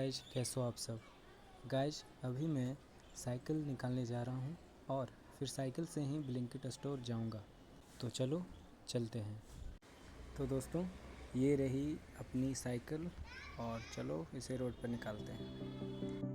Guys, कैसे हो आप सब। गाइज, अभी मैं साइकिल निकालने जा रहा हूँ और फिर साइकिल से ही ब्लिंकिट स्टोर जाऊँगा। तो चलो चलते हैं। तो दोस्तों, ये रही अपनी साइकिल और चलो इसे रोड पर निकालते हैं।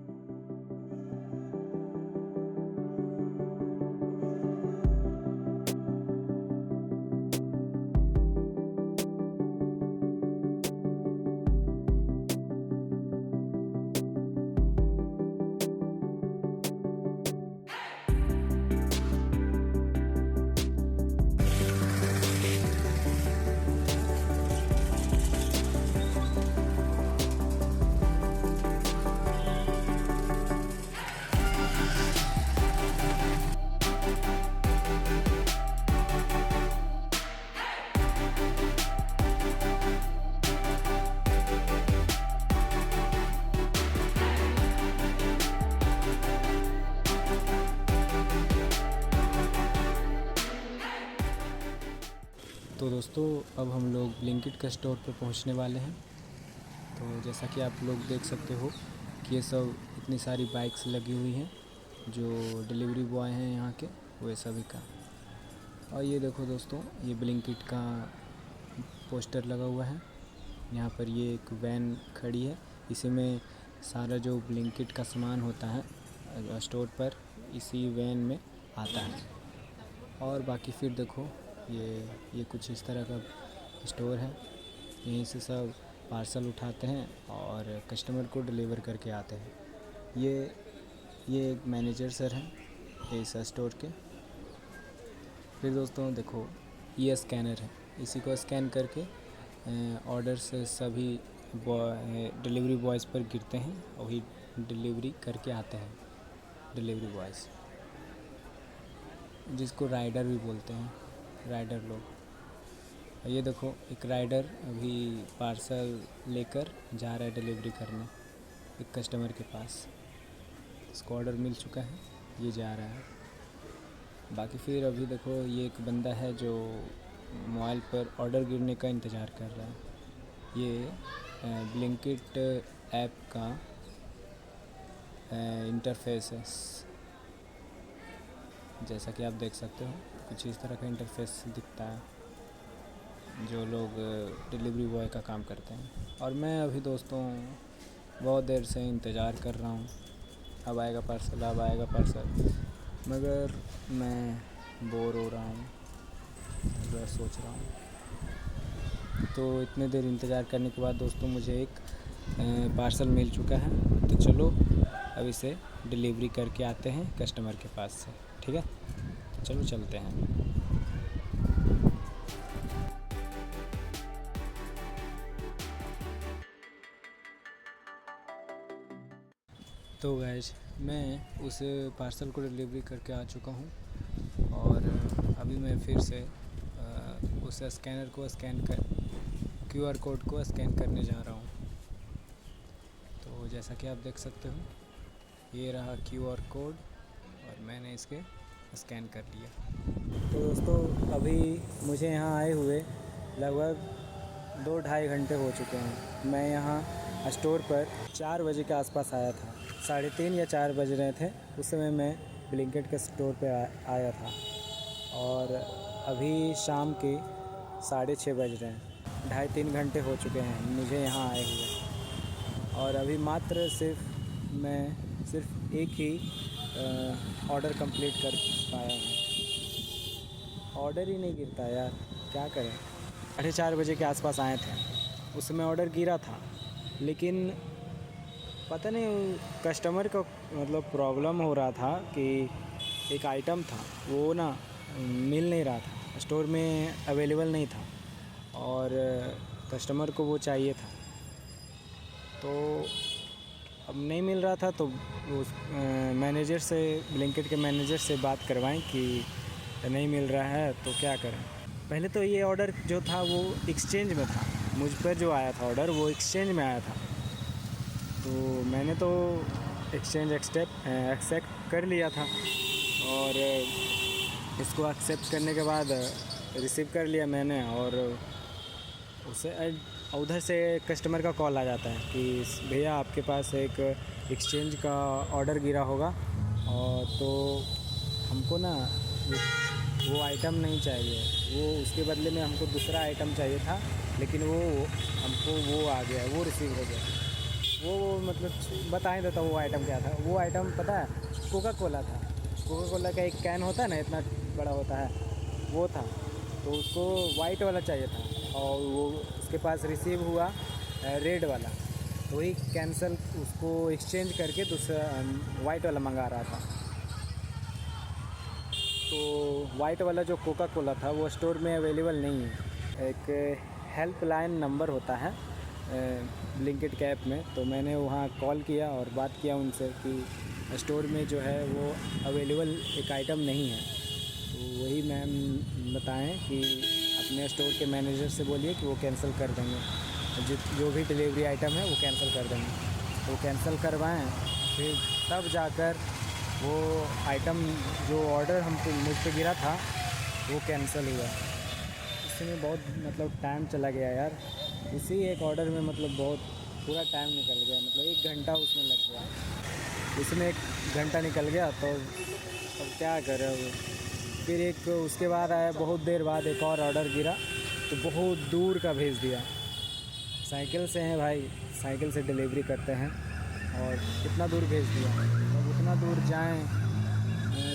तो दोस्तों, अब हम लोग ब्लिंकिट के स्टोर पर पहुंचने वाले हैं। तो जैसा कि आप लोग देख सकते हो कि ये सब इतनी सारी बाइक्स लगी हुई हैं जो डिलीवरी बॉय हैं यहाँ के, वे सभी का। और ये देखो दोस्तों, ये ब्लिंकिट का पोस्टर लगा हुआ है। यहाँ पर ये एक वैन खड़ी है, इसी में सारा जो ब्लिंकिट का सामान होता है स्टोर पर इसी वैन में आता है। और बाकी फिर देखो, ये कुछ इस तरह का स्टोर है। यहीं से सब पार्सल उठाते हैं और कस्टमर को डिलीवर करके आते हैं। ये एक मैनेजर सर हैं इस स्टोर के। फिर दोस्तों देखो, ये स्कैनर है, इसी को स्कैन करके ऑर्डर्स सभी डिलीवरी बॉयज़ पर गिरते हैं, वही डिलीवरी करके आते हैं डिलीवरी बॉयज़, जिसको राइडर भी बोलते हैं, राइडर लोग। ये देखो, एक राइडर अभी पार्सल लेकर जा रहा है डिलीवरी करने एक कस्टमर के पास। इसको ऑर्डर मिल चुका है, ये जा रहा है। बाकी फिर अभी देखो, ये एक बंदा है जो मोबाइल पर ऑर्डर गिरने का इंतज़ार कर रहा है। ये ब्लिंकिट ऐप का इंटरफेस है। जैसा कि आप देख सकते हो, कुछ इस तरह का इंटरफेस दिखता है जो लोग डिलीवरी बॉय का काम करते हैं। और मैं अभी दोस्तों बहुत देर से इंतज़ार कर रहा हूँ, अब आएगा पार्सल, अब आएगा पार्सल, मगर मैं बोर हो रहा हूँ, मैं सोच रहा हूँ। तो इतने देर इंतज़ार करने के बाद दोस्तों मुझे एक पार्सल मिल चुका है। तो चलो अब इसे डिलीवरी करके आते हैं कस्टमर के पास से, ठीक है। तो चलो चलते हैं। तो गाइस, मैं उस पार्सल को डिलीवरी करके आ चुका हूँ और अभी मैं फिर से उस स्कैनर को QR कोड को स्कैन करने जा रहा हूँ। तो जैसा कि आप देख सकते हो, ये रहा QR कोड और मैंने इसके स्कैन कर लिया। तो दोस्तों, अभी मुझे यहाँ आए हुए लगभग 2-2.5 घंटे हो चुके हैं। मैं यहाँ स्टोर पर 4 बजे के आसपास आया था, 3:30 या 4 बज रहे थे। उस समय मैं ब्लिंकिट के स्टोर पे आया था और अभी शाम के 6:30 बज रहे हैं। 2.5-3 घंटे हो चुके हैं मुझे यहाँ आए हुए और अभी मात्र मैं सिर्फ एक ही ऑर्डर कंप्लीट कर पाया हूँ। ऑर्डर ही नहीं गिरता यार, क्या करें। 4:30 बजे के आसपास आए थे, उस समय ऑर्डर गिरा था, लेकिन पता नहीं कस्टमर को मतलब प्रॉब्लम हो रहा था कि एक आइटम था वो ना मिल नहीं रहा था, स्टोर में अवेलेबल नहीं था और कस्टमर को वो चाहिए था। तो अब नहीं मिल रहा था, तो उस मैनेजर से, ब्लिंकिट के मैनेजर से बात करवाएं कि नहीं मिल रहा है तो क्या करें। पहले तो ये ऑर्डर जो था वो एक्सचेंज में था, मुझ पर जो आया था ऑर्डर वो एक्सचेंज में आया था। तो मैंने तो एक्सचेंज एक्सेप्ट कर लिया था और इसको एक्सेप्ट करने के बाद रिसीव कर लिया मैंने और उसे और उधर से कस्टमर का कॉल आ जाता है कि भैया आपके पास एक एक्सचेंज का ऑर्डर गिरा होगा, और तो हमको ना वो आइटम नहीं चाहिए, वो उसके बदले में हमको दूसरा आइटम चाहिए था, लेकिन वो हमको वो आ गया, वो रिसीव हो गया। वो मतलब बता ही देता वो आइटम क्या था। वो आइटम पता है, कोका कोला था। कोका कोला का एक कैन होता है ना, इतना बड़ा होता है, वो था। तो उसको वाइट वाला चाहिए था, और वो उसके पास रिसीव हुआ रेड वाला, तो वही कैंसिल, उसको एक्सचेंज करके दूसरा वाइट वाला मंगा रहा था। तो वाइट वाला जो कोका कोला था वो स्टोर में अवेलेबल नहीं है। एक हेल्पलाइन नंबर होता है ब्लिंकिट के ऐप में, तो मैंने वहाँ कॉल किया और बात किया उनसे कि स्टोर में जो है वो अवेलेबल एक आइटम नहीं है। तो वही मैम बताएं कि अपने स्टोर के मैनेजर से बोलिए कि वो कैंसिल कर देंगे, जो भी डिलीवरी आइटम है वो कैंसिल कर देंगे। तो कैंसिल करवाएं, फिर तब जाकर वो आइटम जो ऑर्डर हमको मुझ पे गिरा था वो कैंसिल हुआ। इसमें बहुत मतलब टाइम चला गया यार, इसी एक ऑर्डर में मतलब बहुत पूरा टाइम निकल गया, मतलब 1 घंटा उसमें लग गया। इसमें 1 घंटा निकल गया, तो अब क्या करें। अब फिर एक उसके बाद आया, बहुत देर बाद एक और ऑर्डर गिरा, तो बहुत दूर का भेज दिया। साइकिल से हैं भाई, साइकिल से डिलीवरी करते हैं, और कितना दूर भेज दिया। अब उतना दूर जाएं,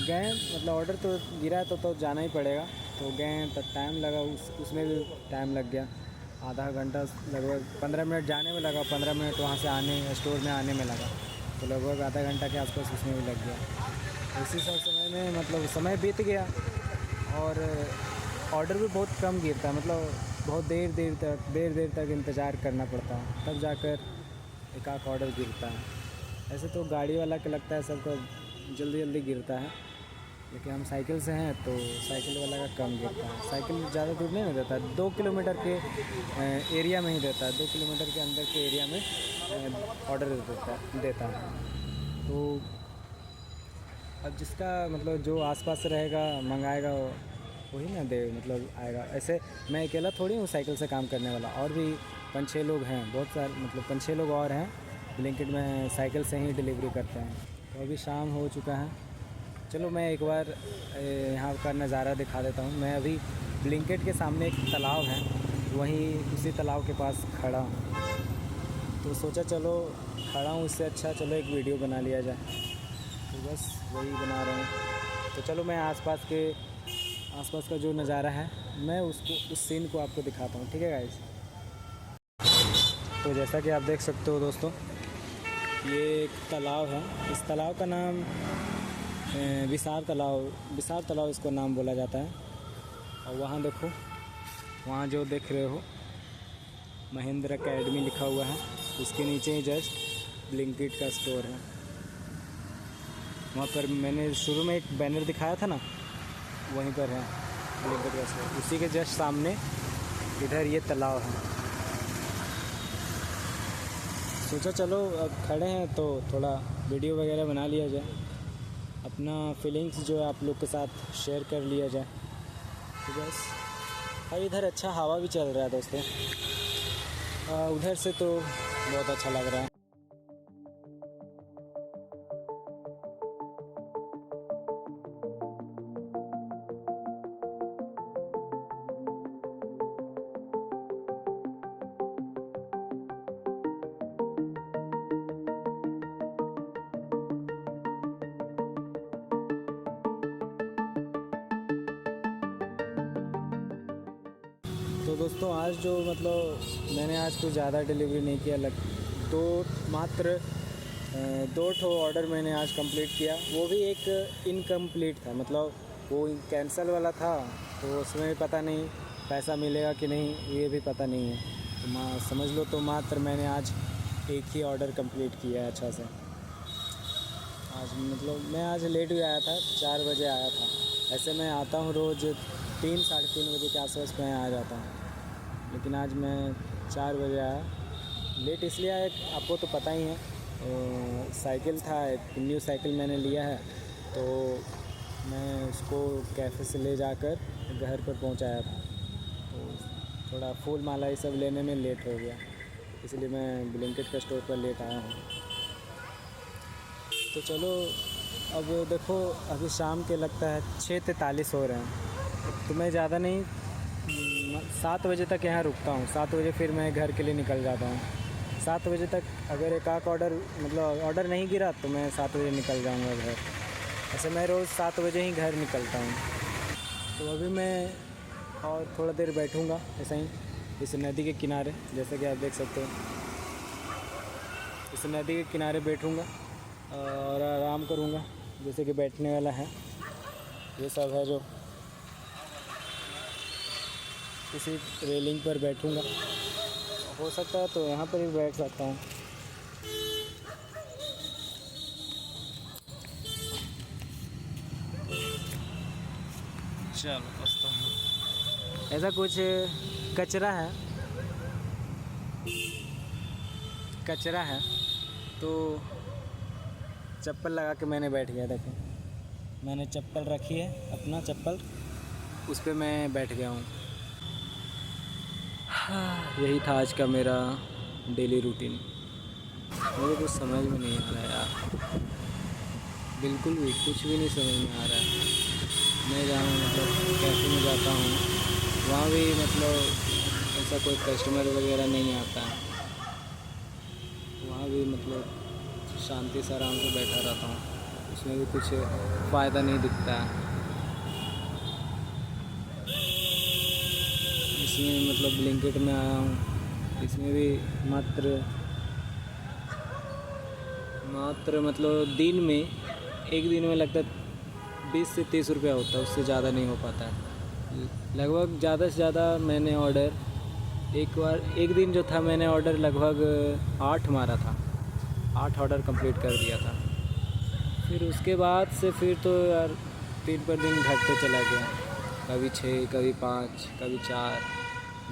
गए, मतलब ऑर्डर तो गिरा है तो जाना ही पड़ेगा। तो गए तो टाइम लगा, उसमें भी टाइम लग गया, आधा घंटा, लगभग 15 मिनट जाने में लगा, 15 मिनट वहाँ से आने स्टोर में आने में लगा, तो लगभग आधा घंटा के आसपास उसमें भी लग गया। इसी सब समय में मतलब समय बीत गया, और ऑर्डर भी बहुत कम गिरता है, मतलब बहुत देर तक इंतज़ार करना पड़ता है, तब जाकर एक आध ऑर्डर गिरता है। ऐसे तो गाड़ी वाला के लगता है सबको जल्दी जल्दी गिरता है, लेकिन हम साइकिल से हैं तो साइकिल वाला का कम गिरता है। साइकिल ज़्यादा दूर नहीं देता, 2 किलोमीटर के एरिया में ही देता है, 2 किलोमीटर के अंदर के एरिया में ऑर्डर देता है। तो अब जिसका मतलब जो आसपास रहेगा मंगाएगा वही ना दे, मतलब आएगा। ऐसे मैं अकेला थोड़ी हूँ साइकिल से काम करने वाला, और भी 5-6 लोग हैं, बहुत सारे, मतलब 5-6 लोग और हैं ब्लिंकिट में साइकिल से ही डिलीवरी करते हैं। तो अभी शाम हो चुका है, चलो मैं एक बार यहाँ का नज़ारा दिखा देता हूँ। मैं अभी ब्लिंकिट के सामने एक तालाब है, वहीं उसी तालाब के पास खड़ा हूँ, तो सोचा चलो खड़ा हूँ, इससे अच्छा चलो एक वीडियो बना लिया जाए, तो बस वही बना रहा हूँ। तो चलो मैं आसपास का जो नज़ारा है मैं उसको, उस सीन को आपको दिखाता हूँ, ठीक है गाइस। तो जैसा कि आप देख सकते हो दोस्तों, ये एक तालाब है, इस तालाब का नाम विसार तालाब इसको नाम बोला जाता है। और वहाँ देखो, वहाँ जो देख रहे हो महेंद्र अकेडमी लिखा हुआ है, उसके नीचे ही जस्ट ब्लिंकिट का स्टोर है। वहाँ पर मैंने शुरू में एक बैनर दिखाया था ना, वहीं पर है ब्लिंकिट का स्टोर, उसी के जस्ट सामने इधर ये तालाब है। सोचा चलो अब खड़े हैं तो थोड़ा वीडियो वगैरह बना लिया जाए, अपना फीलिंग्स जो है आप लोग के साथ शेयर कर लिया जाए, तो बस। और इधर अच्छा हवा भी चल रहा है दोस्तों, उधर से तो बहुत अच्छा लग रहा है। तो दोस्तों आज जो मतलब मैंने आज कुछ ज़्यादा डिलीवरी नहीं किया, तो मात्र 2 ठो ऑर्डर मैंने आज कंप्लीट किया, वो भी एक इनकम्प्लीट था, मतलब वो कैंसिल वाला था, तो उसमें भी पता नहीं पैसा मिलेगा कि नहीं, ये भी पता नहीं है। तो समझ लो तो मात्र मैंने आज एक ही ऑर्डर कंप्लीट किया है अच्छा से। आज मतलब मैं आज लेट भी आया था, 4 बजे आया था। ऐसे मैं आता हूँ रोज़ 3-3:30 बजे के आसपास मैं आ जाता हूँ, लेकिन आज मैं 4 बजे आया। लेट इसलिए आया, आपको तो पता ही है, साइकिल था, एक न्यू साइकिल मैंने लिया है, तो मैं उसको कैफ़े से ले जाकर घर पर पहुंचाया था, तो थोड़ा फूल माला ये सब लेने में लेट हो गया, इसलिए मैं ब्लिंकिट के स्टोर पर लेट आया हूँ। तो चलो अब देखो, अभी शाम के लगता है 6:43 हो रहे हैं, तो मैं ज़्यादा नहीं 7 बजे तक यहाँ रुकता हूँ। 7 बजे फिर मैं घर के लिए निकल जाता हूँ। 7 बजे तक अगर एक आध ऑर्डर मतलब ऑर्डर नहीं गिरा तो मैं 7 बजे निकल जाऊँगा घर। ऐसे मैं रोज़ 7 बजे ही घर निकलता हूँ। तो अभी मैं और थोड़ा देर बैठूँगा ऐसा ही इस नदी के किनारे, जैसे कि आप देख सकते हो। इस नदी के किनारे बैठूँगा और आराम करूँगा, जैसे कि बैठने वाला है ये सब है, जो किसी रेलिंग पर बैठूँगा। हो सकता है तो यहाँ पर भी बैठ सकता हूँ। चलो दोस्तों, ऐसा कुछ कचरा है तो चप्पल लगा के मैंने बैठ गया। देखो मैंने चप्पल रखी है, अपना चप्पल, उस पर मैं बैठ गया हूँ। यही था आज का मेरा डेली रूटीन। मुझे कुछ समझ में नहीं आ रहा है यार, बिल्कुल भी कुछ भी नहीं समझ में आ रहा है। मैं जहाँ मतलब कैफे में जाता हूँ वहाँ भी मतलब ऐसा कोई कस्टमर वगैरह नहीं आता है, वहाँ भी मतलब शांति से आराम से बैठा रहता हूँ, उसमें भी कुछ फ़ायदा नहीं दिखता है। इसमें मतलब ब्लिंकिट में आया हूँ, इसमें भी मात्र मतलब दिन में एक दिन में लगता है 20 से 30 रुपया होता है, उससे ज़्यादा नहीं हो पाता है। लगभग ज़्यादा से ज़्यादा मैंने ऑर्डर एक दिन जो था मैंने ऑर्डर लगभग 8 मारा था, 8 ऑर्डर कंप्लीट कर दिया था। फिर उसके बाद से फिर तो यार दिन पर दिन घटते चला गया, कभी 6, कभी 5, कभी 4,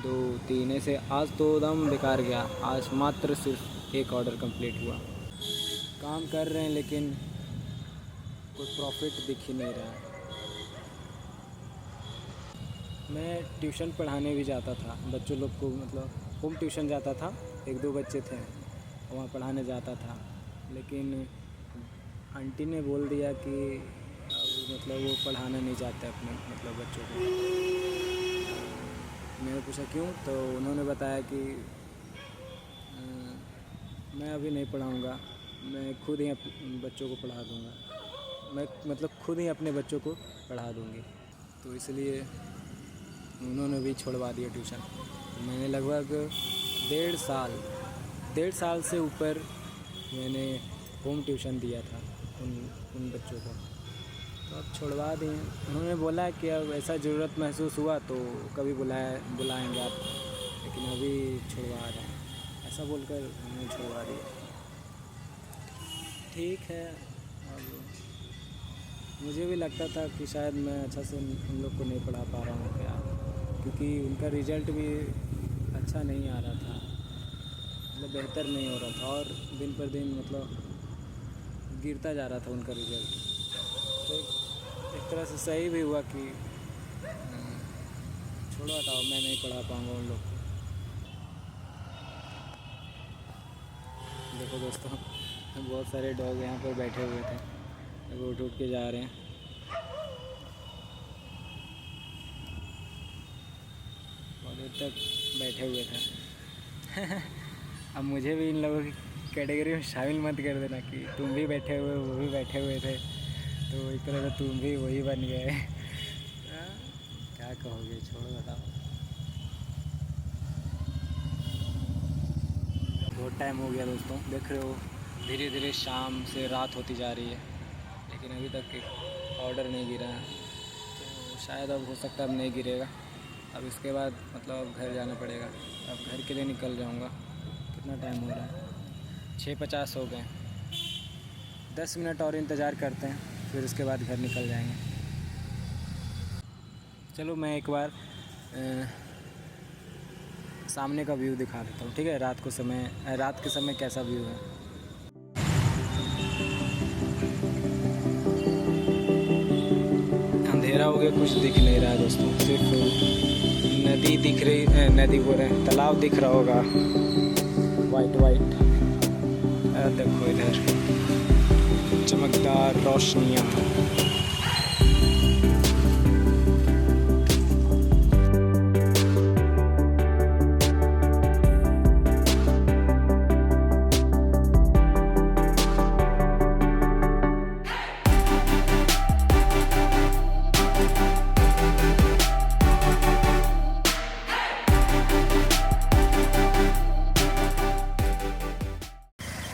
2, 3, ऐसे। आज तो एकदम बेकार गया, आज मात्र सिर्फ एक ऑर्डर कंप्लीट हुआ। काम कर रहे हैं लेकिन कोई प्रॉफिट दिख ही नहीं रहा है। मैं ट्यूशन पढ़ाने भी जाता था बच्चों लोग को, मतलब होम ट्यूशन जाता था, 1-2 बच्चे थे वहाँ पढ़ाने जाता था, लेकिन आंटी ने बोल दिया कि अब मतलब वो पढ़ाना नहीं चाहते अपने मतलब बच्चों को। मैंने पूछा क्यों, तो उन्होंने बताया कि मैं अभी नहीं पढ़ाऊँगा, मैं खुद ही बच्चों को पढ़ा दूँगा, मैं मतलब खुद ही अपने बच्चों को पढ़ा दूँगी। तो इसलिए उन्होंने भी छुड़वा दिया ट्यूशन। मैंने लगभग 1.5 साल से ऊपर मैंने होम ट्यूशन दिया था उन बच्चों को, तो अब छुड़वा दिए। उन्होंने बोला कि अब ऐसा ज़रूरत महसूस हुआ तो कभी बुलाएंगे आप, लेकिन अभी छुड़वा रहे हैं, ऐसा बोलकर उन्होंने छुड़वा दिया। ठीक है, अब मुझे भी लगता था कि शायद मैं अच्छा से उन लोग को नहीं पढ़ा पा रहा हूँ क्या, क्योंकि उनका रिज़ल्ट भी अच्छा नहीं आ रहा था, मतलब बेहतर नहीं हो रहा था, और दिन पर दिन मतलब गिरता जा रहा था उनका रिज़ल्ट। तो एक तरह से सही भी हुआ कि छोड़ो हटाओ, मैं नहीं पढ़ा पाऊँगा उन लोग को। देखो दोस्तों, बहुत सारे डॉग यहाँ पर बैठे हुए थे, अब उठ के जा रहे हैं। बहुत देर तक बैठे हुए थे। अब मुझे भी इन लोगों की कैटेगरी में शामिल मत कर देना कि तुम भी बैठे हुए, वो भी बैठे हुए थे, तो एक तरह से तुम भी वही बन गए। क्या कहोगे, छोड़ो बताओ। बहुत टाइम हो गया दोस्तों, देख रहे हो धीरे धीरे शाम से रात होती जा रही है, लेकिन अभी तक एक ऑर्डर नहीं गिरा है। तो शायद अब हो सकता है अब नहीं गिरेगा, अब इसके बाद मतलब घर जाना पड़ेगा। अब घर के लिए निकल जाऊंगा। कितना टाइम हो रहा है, 6:50 हो गए। 10 मिनट और इंतज़ार करते हैं, फिर उसके बाद घर निकल जाएंगे। चलो मैं एक बार सामने का व्यू दिखा देता हूँ, ठीक है, रात के समय कैसा व्यू है। अंधेरा हो गया, कुछ दिख नहीं रहा है दोस्तों, सिर्फ नदी दिख रही, नदी बोल रहे हैं, तालाब दिख रहा होगा वाइट वाइट। देखो इधर चमकदार रोशनियाँ।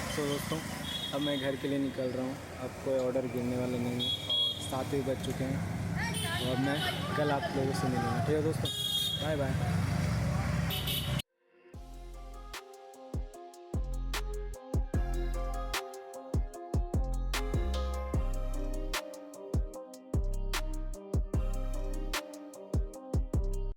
तो दोस्तों अब मैं घर के लिए निकल रहा हूँ। अब कोई ऑर्डर गिरने वाला नहीं है और 7 भी बज चुके हैं। तो अब मैं कल आप लोगों से मिलूँगा। ठीक है दोस्तों, बाय बाय।